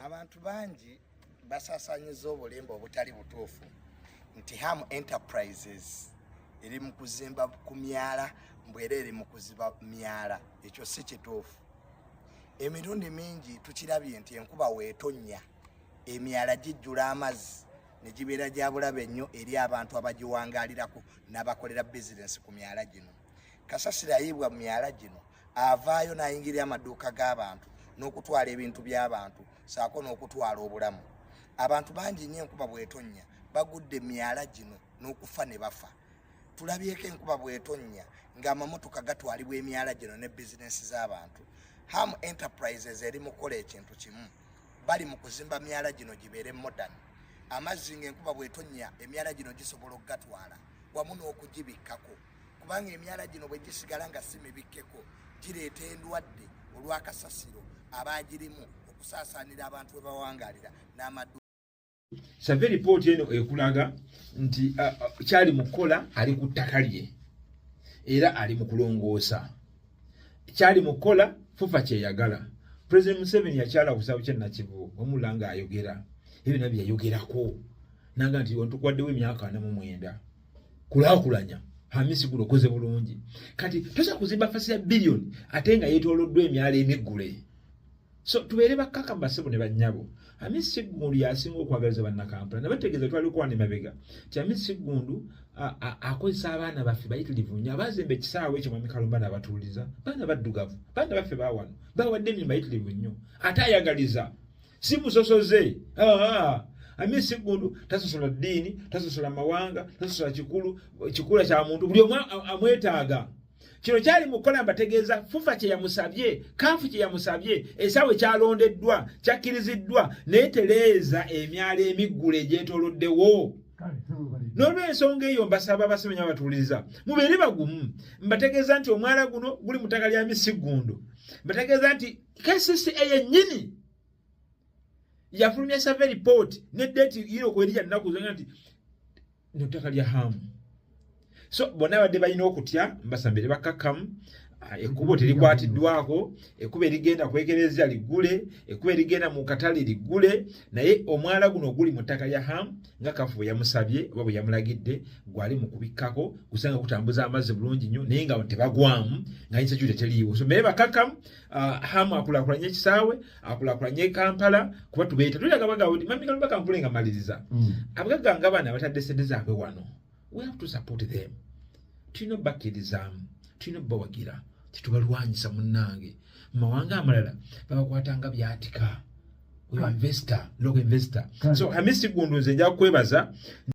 abantu bangi basasanyiza obulembe obutali butuufu nti Ham Enterprises eri mu kuzimba ku myala mbwera eri mu kuziba myala. Ekyo si kituufu. Emirundi mingi tukirabye nti enkuba weetonnya emyala gijjula amazzi ne gibeera gya bulabe nnyo eri abantu abagiwangaalirako n'abakolera bizinesi ku myala gino. Kasasiro ayibwa mu myala gino avaayo n'ayingirira amaduuka g'abantu n'okutwala ebintu by'abantu saako n'okutwala obulamu. Abantu bangi nnyo enkuba bwetonnya bagudde myala gino n'okufa ne bafa. Tulabyeko enkuba bwetonnya ng'amamotoka gatwalibwa emyala gino ne bizinesi z'abantu. Ham Enterprises eri mu kukola ekintu kimu, bali mu kuzimba myala gino gibeere modern. Amazzi ng'enkuba bwetonnya emyala gino gisobola okugatwala wamu n'okugibikkako, kubanga emyala gino bwe gisigala nga si mibikkeko gireeta endwadde olw'akasasiro abagirimu okusaasaanira abantu bwe bawangaalira n'amaddu. Survey report eno ekulaga nti kyali mu kukola ali ku ttaka lye era ali mu kulongoosa. Kyali mu kukola fufa kyeyagala. President Museveni yakyala kusaba kyennakivu omulanga ayogera ebyo nabyo yayogerako nanga nti ontukwaddewo emyaka 49 kulaakulanya Hamisi gulokoze bulungi. Kati tosa kuzimba fasi ya billion ate nga yeetooloddwa emyala emiggule. So tubeere bakkaka basebo ne bannyabo. Hamisi Ggundu yasinga okwagaliza bannakampala nabategeeza twali kuwa ne mabega ti Hamisi Ggundu akozesa abaana baffe bayitirivu nnyo abazimba ekisaawe ekyo Mwami Kalumba n'abatuuliza baana baddugavu baana baffe baawano bawadde emirimu bayitirivu nnyo ate ayagaliza si musosoze. Hamisi Ggundu tasosola ddiini tasosola mawanga tasosola kikula kya muntu buli omu amwetaaga. Kino kyali mu kukola mbategeeza fufa kye yamusabye kaafu kye yamusabye esaawe kyalondeddwa kyakkiriziddwa neetereeza emyala emiggule egyetooloddewo. N'olw'ensonga eyo mbasaba basemenya abatuuliza mubeere bagumu. Mbategeeza nti omwala guno guli mu ttaka lya Hamisi Ggundu. Mbategeeza nti KCCA yennyini yafulumya survey report ne date yino kweri ya nnaku zonga nti no ttaka lya Hamu. So bonna badde balina okutya mbasambire bakkakkamu. Ekkubo terikwatiddwako, ekkubo erigenda kwekereza liggule, ekkubo erigenda mu katale liggule, naye omwala guno guli mu ttaka lya Hamu nga Kafu yamusabye oba bwe yamulagidde gwali mu kubikkako kusanga kutambuza amazzi bulungi nnyo naye nga tebagwamu nga insecurity teriiwo. So mbere bakkakkamu Hamu akulaakulanye ekisaawe akulaakulanye Kampala kuba tubeeta tulaga bagawo nti Mwami Kalumba kampule nga maliriza abagagga nga bana batadde ssente zaabwe wano. We have to support them. Tulina bakkirizamu tulina bawagira tetubalwanyisa munnange mu mawanga amalala babakwatanga byatika investor local investor. So Hamisi Ggundu nze nja kwebaza